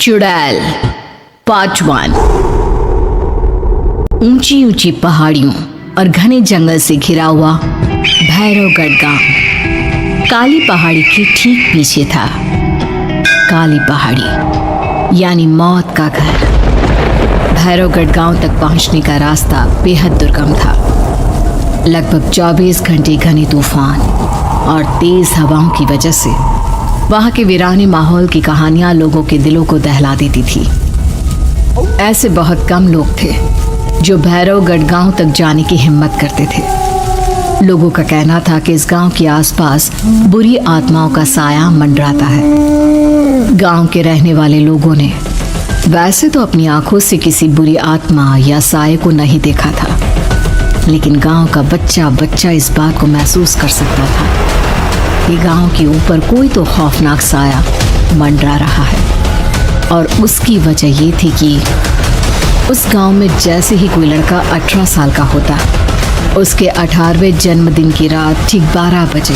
चुड़ैल पार्ट 1। ऊंची ऊंची पहाड़ियों और घने जंगल से घिरा हुआ भैरवगढ़ गांव काली पहाड़ी के ठीक पीछे था। काली पहाड़ी यानी मौत का घर। भैरवगढ़ गांव तक पहुंचने का रास्ता बेहद दुर्गम था। लगभग 24 घंटे घने तूफान और तेज हवाओं की वजह से वहां के वीराने माहौल की कहानियां लोगों के दिलों को दहला देती थी। ऐसे बहुत कम लोग थे जो भैरवगढ़ गांव तक जाने की हिम्मत करते थे। लोगों का कहना था कि इस गांव के आसपास बुरी आत्माओं का साया मंडराता है। गांव के रहने वाले लोगों ने वैसे तो अपनी आंखों से किसी बुरी आत्मा या साये को नहीं देखा था, लेकिन गांव का बच्चा बच्चा इस बात को महसूस कर सकता था कि गांव के ऊपर कोई तो खौफनाक साया मंडरा रहा है। और उसकी वजह ये थी कि उस गांव में जैसे ही कोई लड़का 18 साल का होता, उसके 18वें जन्मदिन की रात ठीक 12 बजे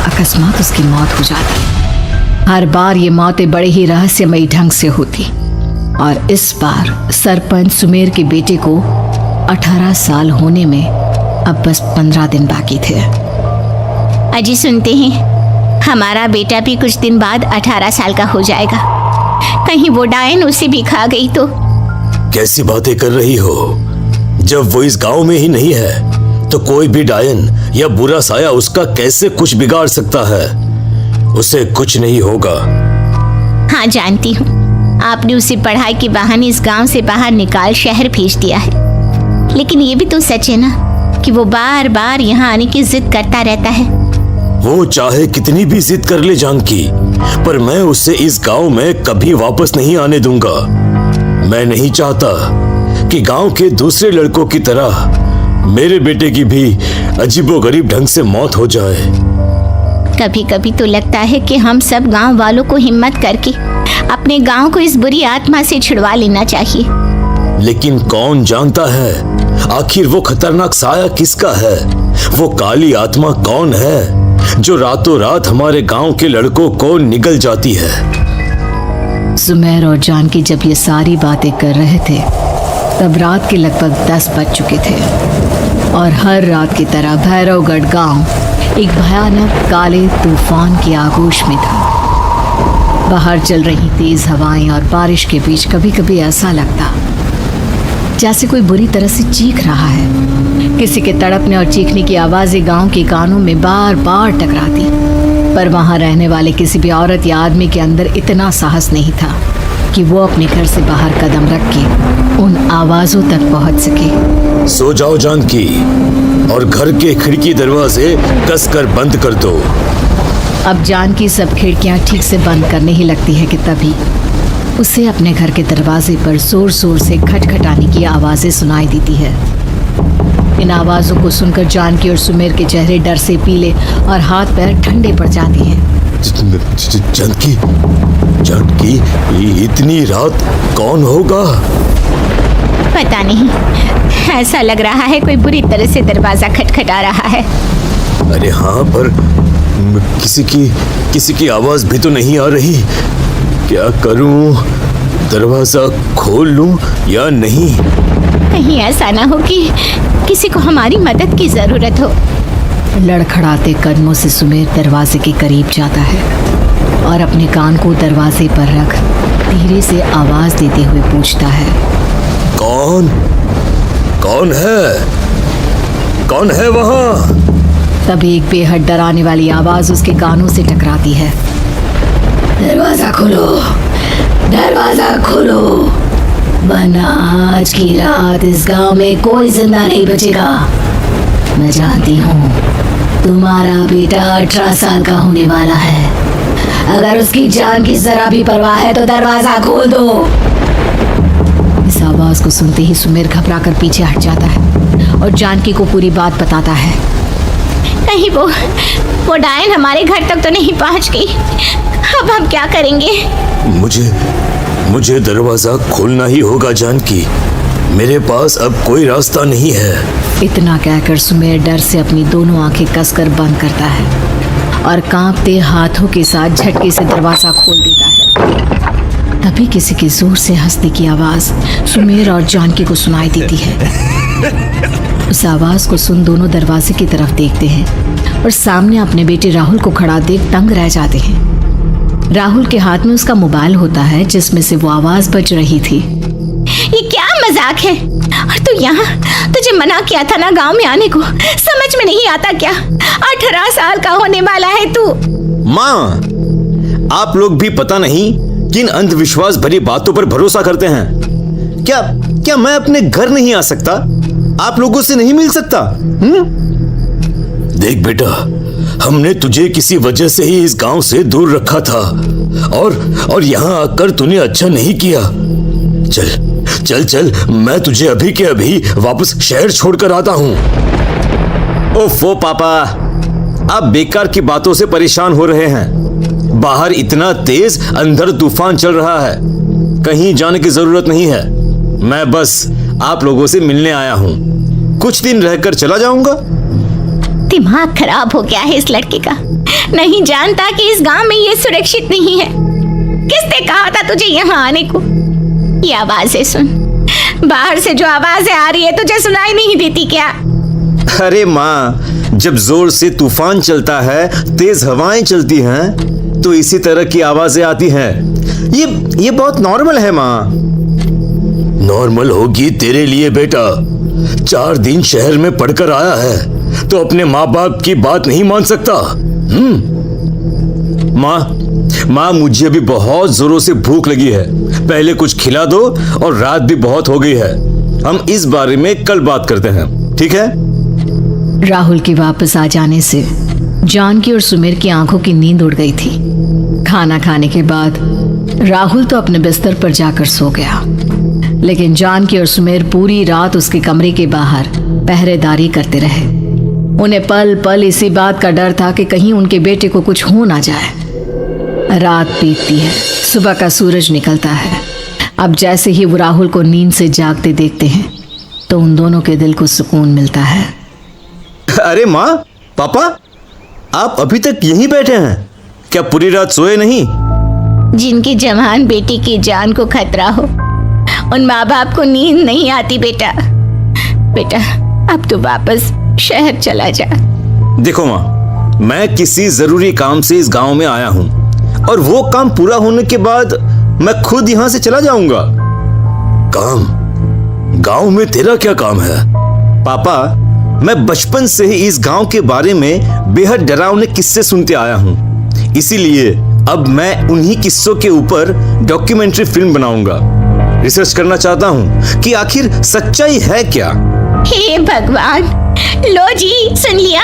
अकस्मात उसकी मौत हो जाती। हर बार ये मौतें बड़े ही रहस्यमयी ढंग से होती और इस बार सरपंच सुमेर के बेटे को 18 साल होने में अब बस 15 दिन बाकी थे। अजी सुनते हैं, हमारा बेटा भी कुछ दिन बाद 18 साल का हो जाएगा। कहीं वो डायन उसे भी खा गई तो। कैसी बातें कर रही हो? जब वो इस गांव में ही नहीं है तो कोई भी डायन या बुरा साया उसका कैसे कुछ बिगाड़ सकता है? उसे कुछ नहीं होगा। हाँ जानती हूँ, आपने उसे पढ़ाई के बहाने इस गांव से बाहर निकाल शहर भेज दिया है, लेकिन ये भी तो सच है ना कि वो बार बार यहाँ आने की जिद करता रहता है। वो चाहे कितनी भी जिद कर ले जानकी, पर मैं उसे इस गांव में कभी वापस नहीं आने दूंगा। मैं नहीं चाहता कि गांव के दूसरे लड़कों की तरह मेरे बेटे की भी अजीबोगरीब ढंग से मौत हो जाए। कभी कभी तो लगता है कि हम सब गांव वालों को हिम्मत करके अपने गांव को इस बुरी आत्मा से छुड़वा लेना चाहिए। लेकिन कौन जानता है आखिर वो खतरनाक साया किसका है? वो काली आत्मा कौन है जो रातों रात हमारे गांव के लड़कों को निगल जाती है? सुमेर और जानकी जब ये सारी बातें कर रहे थे तब रात के लगभग 10 बज चुके थे और हर रात की तरह भैरवगढ़ गांव एक भयानक काले तूफान की आगोश में था। बाहर चल रही तेज हवाएं और बारिश के बीच कभी कभी ऐसा लगता जैसे कोई बुरी तरह से चीख रहा है। किसी के तड़पने और चीखने की आवाजें गांव के कानों में बार बार टकराती, पर वहां रहने वाले किसी भी औरत या आदमी के अंदर इतना साहस नहीं था कि वो अपने घर से बाहर कदम रख के उन आवाजों तक पहुंच सके। सो जाओ जानकी और घर के खिड़की दरवाजे कसकर बंद कर दो। अब जानकी सब खिड़कियां ठीक से बंद करने ही लगती है कि तभी उसे अपने घर के दरवाजे पर जोर जोर से खटखटाने की आवाजें सुनाई देती है। इन आवाजों को सुनकर जानकी और सुमेर के चेहरे डर से पीले और हाथ पैर ठंडे पड़ जाते हैं। जानकी, जानकी, इतनी रात कौन होगा? पता नहीं, ऐसा लग रहा है कोई बुरी तरह से दरवाजा खटखटा रहा है। अरे हाँ, पर किसी की आवाज भी तो नहीं आ रही। क्या करूं? दरवाजा खोल लूं या नहीं? कहीं ऐसा ना हो कि किसी को हमारी मदद की जरूरत हो। लड़खड़ाते कदमों से सुमेर दरवाजे के करीब जाता है और अपने कान को दरवाजे पर रख धीरे से आवाज देते हुए पूछता है, कौन है? कौन है वहां? तभी एक बेहद डराने वाली आवाज उसके कानों से टकराती है। दरवाजा खोलो, दरवाजा खोलो, वरना आज की रात इस गांव में कोई जिंदा नहीं बचेगा। मैं जानती हूँ तुम्हारा बेटा 18 साल का होने वाला है। अगर उसकी जान की जरा भी परवाह है तो दरवाजा खोल दो। इस आवाज को सुनते ही सुमेर घबरा कर पीछे हट जाता है और जानकी को पूरी बात बताता है। कहीं वो डायन हमारे घर तक तो नहीं पहुंच गई? अब हम क्या करेंगे? मुझे दरवाजा खोलना ही होगा जानकी। मेरे पास अब कोई रास्ता नहीं है। इतना कहकर सुमेर डर से अपनी दोनों आंखें कसकर बंद करता है और कांपते हाथों के साथ झटके से दरवाजा खोल देता है। तभी किसी के जोर से हंसने की आवाज सुमेर और जानकी को सुनाई देती है। उस आवाज को सुन दोनों दरवाजे की तरफ देखते हैं और सामने अपने बेटे राहुल को खड़ा देख दंग रह जाते हैं। राहुल के हाथ में उसका मोबाइल होता है जिसमें से वो आवाज बज रही थी। ये क्या मजाक है? और तू यहाँ, तुझे मना किया था ना गांव में आने को, समझ में नहीं आता क्या? 18 साल का होने वाला है तू। माँ, आप लोग भी पता नहीं किन अंधविश्वास भरी बातों पर भरोसा करते हैं। क्या मैं अपने घर नहीं आ सकता? आप लोगों से नहीं मिल सकता? देख बेटा, हमने तुझे किसी वजह से ही इस गांव से दूर रखा था और यहाँ आकर तूने अच्छा नहीं किया। चल चल, मैं तुझे अभी के अभी वापस शहर छोड़कर आता हूँ। ओफो पापा, आप बेकार की बातों से परेशान हो रहे हैं। बाहर इतना तेज अंधड़ तूफान चल रहा है, कहीं जाने की जरूरत नहीं है। मैं बस आप लोगों से मिलने आया हूँ, कुछ दिन रहकर चला जाऊंगा। दिमाग खराब हो गया है इस लड़के का, नहीं जानता कि इस गांव में ये सुरक्षित नहीं है। किसने कहा था तुझे यहाँ आने को? ये आवाजें सुन, बाहर से जो आवाजें आ रही है तुझे सुनाई नहीं देती क्या? अरे माँ, जब जोर से तूफान चलता है, तेज हवाएं चलती हैं, तो इसी तरह की आवाजें आती हैं। ये बहुत नॉर्मल है माँ। नॉर्मल होगी तेरे लिए बेटा। 4 दिन शहर में पढ़कर आया है तो अपने माँ बाप की बात नहीं मान सकता। माँ, मुझे भी बहुत जोरों से भूख लगी है, पहले कुछ खिला दो, और रात भी बहुत हो गई है। हम इस बारे में कल बात करते हैं, ठीक है? राहुल के वापस आ जाने से जानकी और सुमेर की आंखों की नींद उड़ गई थी। खाना खाने के बाद राहुल तो अपने बिस्तर पर जाकर सो गया, लेकिन जानकी और सुमेर पूरी रात उसके कमरे के बाहर पहरेदारी करते रहे। उन्हें पल पल इसी बात का डर था कि कहीं उनके बेटे को कुछ हो ना जाए। रात बीतती है, सुबह का सूरज निकलता है। अब जैसे ही वो राहुल को नींद से जागते देखते हैं तो उन दोनों के दिल को सुकून मिलता है। अरे माँ, पापा, आप अभी तक यहीं बैठे हैं? क्या पूरी रात सोए नहीं? जिनकी जवान बेटी की जान को खतरा हो, उन माँ बाप को नींद नहीं आती बेटा। अब तो वापस शहर चला जा। देखो माँ, मैं किसी जरूरी काम से इस गांव में आया हूँ, और वो काम पूरा होने के बाद मैं खुद यहाँ से चला जाऊंगा। काम? गांव में तेरा क्या काम है? पापा, मैं बचपन से ही इस गांव के बारे में बेहद डरावने किस्से सुनते आया हूँ, इसीलिए अब मैं उन्हीं किस्सों के ऊपर डॉक्यूमेंट्री फिल्म बनाऊंगा। रिसर्च करना चाहता हूँ कि आखिर सच्चाई है क्या। हे भगवान, लो जी, सुन लिया,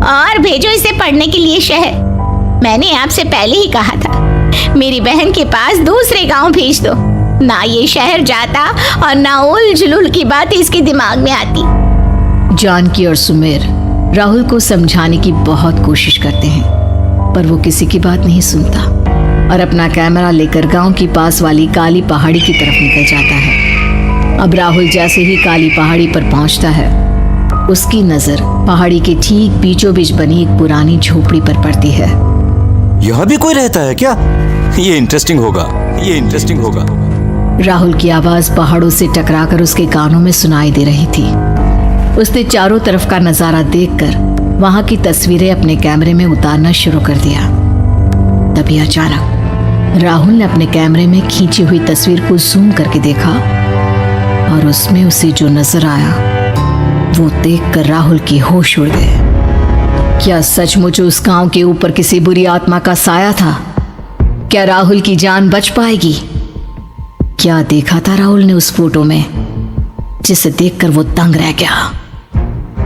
और भेजो इसे पढ़ने के लिए शहर। मैंने आपसे पहले ही कहा था, मेरी बहन के पास दूसरे गांव भेज दो। ना ये शहर जाता और ना उल जुलूल की बात इसके दिमाग में आती। जानकी और सुमेर राहुल को समझाने की बहुत कोशिश करते हैं, पर वो किसी की बात नहीं सुनता और अपना कैमरा लेकर गांव की पास वाली काली पहाड़ी की तरफ निकल जाता है। अब राहुल जैसे ही काली पहाड़ी पर पहुंचता है, उसकी नजर पहाड़ी के ठीक बीचों बीच बनी एक पुरानी झोपड़ी पर पड़ती है। यहाँ भी कोई रहता है क्या? ये इंटरेस्टिंग होगा। राहुल की आवाज पहाड़ों से टकराकर उसके कानों में सुनाई दे रही थी। उसने चारों तरफ का नजारा देखकर वहां की तस्वीरें अपने कैमरे में उतारना शुरू कर दिया। तभी अचानक राहुल ने अपने कैमरे में खींची हुई तस्वीर को जूम करके देखा और उसमें उसे जो नजर आया वो देखकर राहुल की होश उड़ गए। क्या सचमुच उस गांव के ऊपर किसी बुरी आत्मा का साया था? क्या राहुल की जान बच पाएगी? क्या देखा था राहुल ने उस फोटो में जिसे देखकर वो दंग रह गया?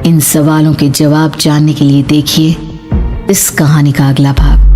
इन सवालों के जवाब जानने के लिए देखिए इस कहानी का अगला भाग।